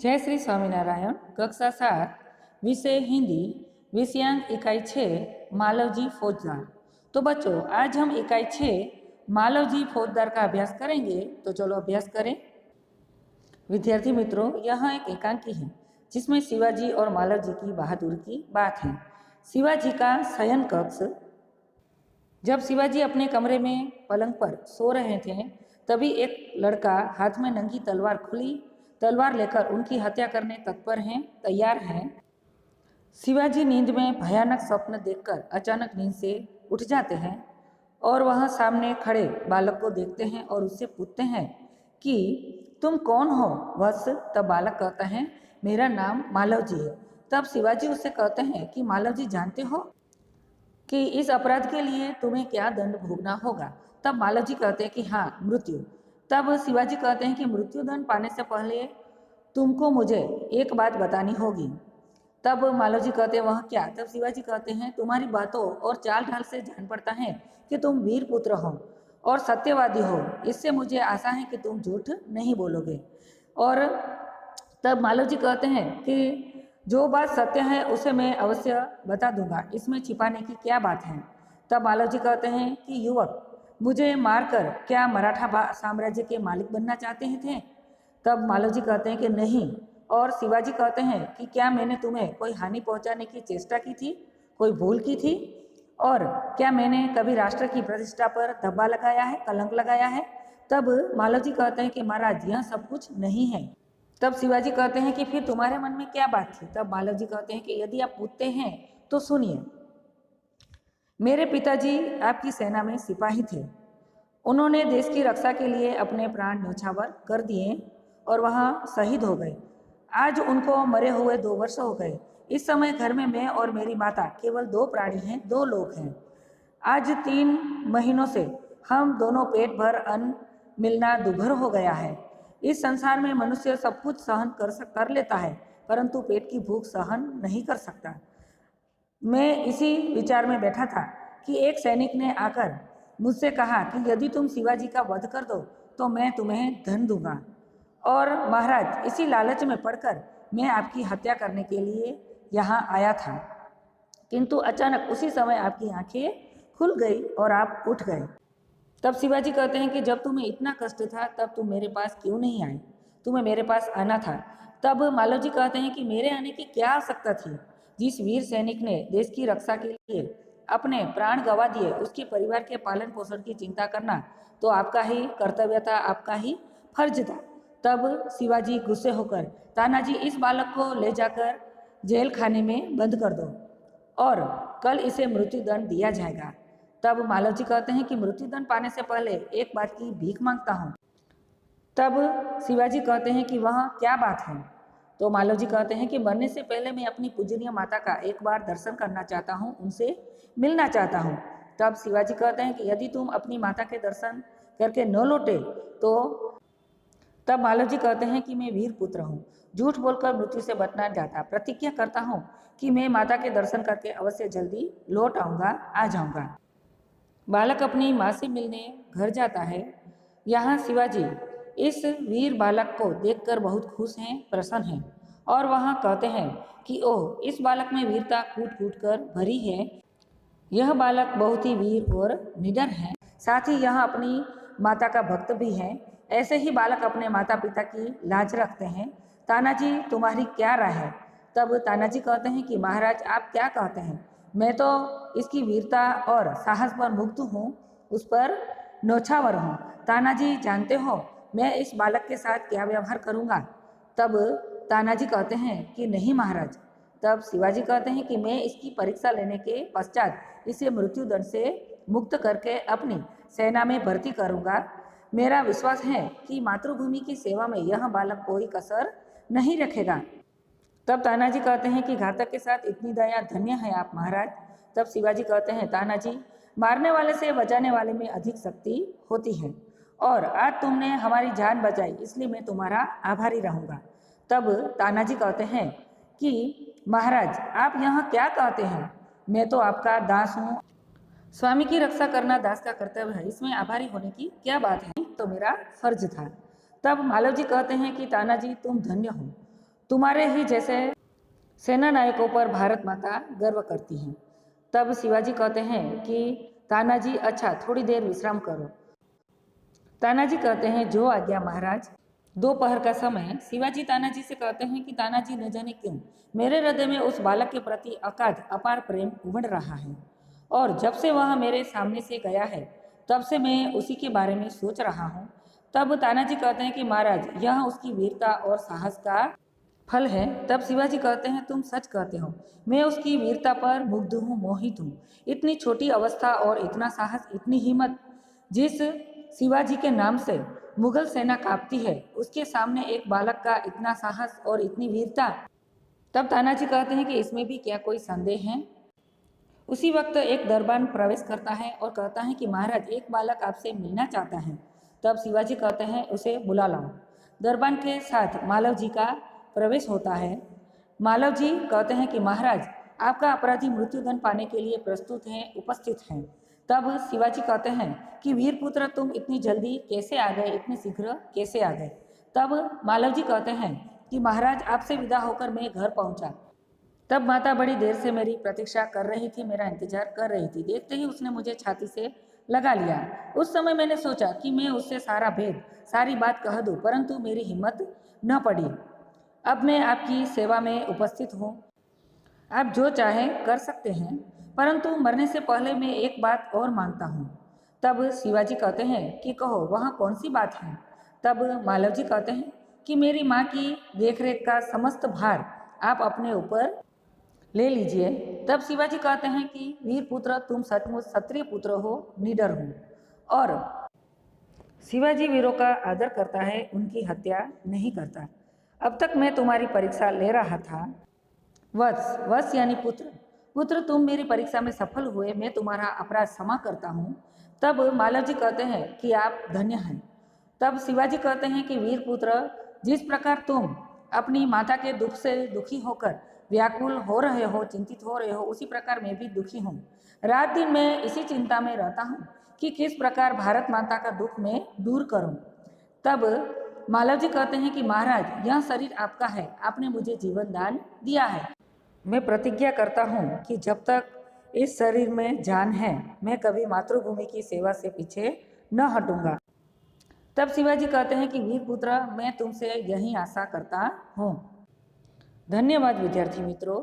जय श्री स्वामीनारायण। कक्षा 7 विषय हिंदी, विषयांक इकाई 6 मालवजी फौजदार। तो बच्चों, आज हम इकाई 6 मालवजी फौजदार का अभ्यास करेंगे। तो चलो अभ्यास करें। विद्यार्थी मित्रों, यह एक एकांकी है जिसमें शिवाजी और मालवजी की बहादुरी की बात है। शिवाजी का शयन कक्ष। जब शिवाजी अपने कमरे में पलंग पर सो रहे थे, तभी एक लड़का हाथ में नंगी तलवार खुली तलवार लेकर उनकी हत्या करने तत्पर हैं, तैयार हैं। शिवाजी नींद में भयानक स्वप्न देखकर अचानक नींद से उठ जाते हैं और वह सामने खड़े बालक को देखते हैं और उससे पूछते हैं कि तुम कौन हो वत्स। तब बालक कहता है, मेरा नाम मालवजी है। तब शिवाजी उससे कहते हैं कि मालवजी, जानते हो कि इस अपराध के लिए तुम्हें क्या दंड भोगना होगा। तब मालवजी कहते हैं कि हाँ, मृत्यु। तब शिवाजी कहते हैं कि मृत्यु दंड पाने से पहले तुमको मुझे एक बात बतानी होगी। तब मालवजी कहते हैं, वह क्या। तब शिवाजी कहते हैं, तुम्हारी बातों और चाल ढाल से जान पड़ता है कि तुम वीर पुत्र हो और सत्यवादी हो। इससे मुझे आशा है कि तुम झूठ नहीं बोलोगे। और तब मालवजी कहते हैं कि जो बात सत्य है उसे मैं अवश्य बता दूंगा, इसमें छिपाने की क्या बात है। तब मालवजी कहते हैं कि युवक, मुझे मारकर क्या मराठा साम्राज्य के मालिक बनना चाहते थे। तब मालवजी कहते हैं कि नहीं। और शिवाजी कहते हैं कि क्या मैंने तुम्हें कोई हानि पहुंचाने की चेष्टा की थी, कोई भूल की थी, और क्या मैंने कभी राष्ट्र की प्रतिष्ठा पर धब्बा लगाया है, कलंक लगाया है। तब मालवजी कहते हैं कि महाराज, यह सब कुछ नहीं है। तब शिवाजी कहते हैं कि फिर तुम्हारे मन में क्या बात थी। तब मालवजी कहते हैं कि यदि आप पूछते हैं तो सुनिए। मेरे पिताजी आपकी सेना में सिपाही थे। उन्होंने देश की रक्षा के लिए अपने प्राण न्यौछावर कर दिए और वहाँ शहीद हो गए। आज उनको मरे हुए 2 वर्ष हो गए। इस समय घर में मैं और मेरी माता केवल 2 प्राणी हैं, 2 लोग हैं। आज 3 महीनों से हम दोनों पेट भर अन्न मिलना दुभर हो गया है। इस संसार में मनुष्य सब कुछ सहन कर लेता है, परंतु पेट की भूख सहन नहीं कर सकता। मैं इसी विचार में बैठा था कि एक सैनिक ने आकर मुझसे कहा कि यदि तुम शिवाजी का वध कर दो तो मैं तुम्हें धन दूंगा। और महाराज, इसी लालच में पड़कर मैं आपकी हत्या करने के लिए यहाँ आया था, किंतु अचानक उसी समय आपकी आंखें खुल गई और आप उठ गए। तब शिवाजी कहते हैं कि जब तुम्हें इतना कष्ट था तब तुम मेरे पास क्यों नहीं आए, तुम्हें मेरे पास आना था। तब मालवजी कहते हैं कि मेरे आने की क्या आवश्यकता थी। जिस वीर सैनिक ने देश की रक्षा के लिए अपने प्राण गंवा दिए, उसके परिवार के पालन पोषण की चिंता करना तो आपका ही कर्तव्य था, आपका ही फर्ज था। तब शिवाजी गुस्से होकर, तानाजी, इस बालक को ले जाकर जेल खाने में बंद कर दो और कल इसे मृत्युदंड दिया जाएगा। तब मालवजी कहते हैं कि मृत्युदंड पाने से पहले एक बात की भीख मांगता हूँ। तब शिवाजी कहते हैं कि वह क्या बात है। तो मालवजी कहते हैं कि मरने से पहले मैं अपनी पूजनीय माता का एक बार दर्शन करना चाहता हूँ, उनसे मिलना चाहता हूँ। तब शिवाजी कहते हैं कि यदि तुम अपनी माता के दर्शन करके न लौटे तो। तब मालवजी कहते हैं कि मैं वीर पुत्र हूँ, झूठ बोलकर मृत्यु से बचना चाहता, प्रतिज्ञा करता हूँ कि मैं माता के दर्शन करके अवश्य जल्दी लौट आऊँगा, आ जाऊँगा। बालक अपनी माँ से मिलने घर जाता है। यहाँ शिवाजी इस वीर बालक को देखकर बहुत खुश हैं, प्रसन्न हैं, और वहाँ कहते हैं कि ओह, इस बालक में वीरता कूट कूट कर भरी है। यह बालक बहुत ही वीर और निडर है, साथ ही यह अपनी माता का भक्त भी है। ऐसे ही बालक अपने माता पिता की लाज रखते हैं। तानाजी, तुम्हारी क्या राय है। तब तानाजी कहते हैं कि महाराज, आप क्या कहते हैं, मैं तो इसकी वीरता और साहस पर मुग्ध हूँ, उस पर न्यौछावर हूँ। तानाजी, जानते हो मैं इस बालक के साथ क्या व्यवहार करूँगा। तब तानाजी कहते हैं कि नहीं महाराज। तब शिवाजी कहते हैं कि मैं इसकी परीक्षा लेने के पश्चात इसे मृत्युदंड से मुक्त करके अपनी सेना में भर्ती करूँगा। मेरा विश्वास है कि मातृभूमि की सेवा में यह बालक कोई कसर नहीं रखेगा। तब तानाजी कहते हैं कि घातक के साथ इतनी दया, धन्य है आप महाराज। तब शिवाजी कहते हैं, तानाजी, मारने वाले से बचाने वाले में अधिक शक्ति होती है और आज तुमने हमारी जान बचाई, इसलिए मैं तुम्हारा आभारी रहूँगा। तब तानाजी कहते हैं कि महाराज, आप यहाँ क्या कहते हैं, मैं तो आपका दास हूँ। स्वामी की रक्षा करना दास का कर्तव्य है, इसमें आभारी होने की क्या बात है, तो मेरा फर्ज था। तब मालवजी कहते हैं कि तानाजी, तुम धन्य हो, तुम्हारे ही जैसे सेना नायकों पर भारत माता गर्व करती है। तब शिवाजी कहते हैं कि तानाजी, अच्छा थोड़ी देर विश्राम करो। तानाजी कहते हैं, जो आज्ञा महाराज। दोपहर का समय शिवाजी तानाजी से कहते हैं कि तानाजी, न जाने क्यों मेरे हृदय में उस बालक के प्रति अगाध अपार प्रेम उमड़ रहा है, और जब से वह मेरे सामने से गया है तब से मैं उसी के बारे में सोच रहा हूँ। तब तानाजी कहते हैं कि महाराज, यह उसकी वीरता और साहस का फल है। तब शिवाजी कहते हैं, तुम सच कहते हो, मैं उसकी वीरता पर मुग्ध हूँ, मोहित हूँ। इतनी छोटी अवस्था और इतना साहस, इतनी हिम्मत। जिस शिवाजी के नाम से मुगल सेना कांपती है, उसके सामने एक बालक का इतना साहस और इतनी वीरता। तब तानाजी कहते हैं कि इसमें भी क्या कोई संदेह है। उसी वक्त एक दरबान प्रवेश करता है और कहता है कि महाराज, एक बालक आपसे मिलना चाहता है। तब शिवाजी कहते हैं, उसे बुला लाओ। दरबान के साथ मालव जी का प्रवेश होता है। मालव जी कहते हैं कि महाराज, आपका अपराधी मृत्युदंड पाने के लिए प्रस्तुत है, उपस्थित हैं। तब शिवाजी कहते हैं कि वीरपुत्र, तुम इतनी जल्दी कैसे आ गए, इतनी शीघ्र कैसे आ गए। तब मालव जी कहते हैं कि महाराज, आपसे विदा होकर मैं घर पहुंचा। तब माता बड़ी देर से मेरी प्रतीक्षा कर रही थी, मेरा इंतजार कर रही थी। देखते ही उसने मुझे छाती से लगा लिया। उस समय मैंने सोचा कि मैं उससे सारा भेद, सारी बात कह दूं, परंतु मेरी हिम्मत न पड़ी। अब मैं आपकी सेवा में उपस्थित हूँ, आप जो चाहें कर सकते हैं, परंतु मरने से पहले मैं एक बात और मांगता हूँ। तब शिवाजी कहते हैं कि कहो, वहाँ कौन सी बात है। तब मालव जी कहते हैं कि मेरी माँ की देखरेख का समस्त भार आप अपने ऊपर ले लीजिए। तब शिवाजी कहते हैं कि वीर पुत्र, तुम सचमुच क्षत्रिय पुत्र हो, निडर हो। और शिवाजी वीरों का आदर करता है, उनकी हत्या नहीं करता। अब तक मैं तुम्हारी परीक्षा ले रहा था। वत्स, वत्स यानी पुत्र। पुत्र, तुम मेरी परीक्षा में सफल हुए, मैं तुम्हारा अपराध क्षमा करता हूँ। तब मालव जी कहते हैं कि आप धन्य हैं। तब शिवाजी कहते हैं कि वीर पुत्र, जिस प्रकार तुम अपनी माता के दुख से दुखी होकर व्याकुल हो रहे हो, चिंतित हो रहे हो, उसी प्रकार मैं भी दुखी हूँ। रात दिन मैं इसी चिंता में रहता हूँ कि किस प्रकार भारत माता का दुख मैं दूर करूँ। तब मालव जी कहते हैं कि महाराज, यह शरीर आपका है, आपने मुझे जीवन दान दिया है। मैं प्रतिज्ञा करता हूँ कि जब तक इस शरीर में जान है, मैं कभी मातृभूमि की सेवा से पीछे न हटूंगा। तब शिवाजी कहते हैं कि वीर पुत्र, मैं तुमसे यही आशा करता हूँ। धन्यवाद विद्यार्थी मित्रों।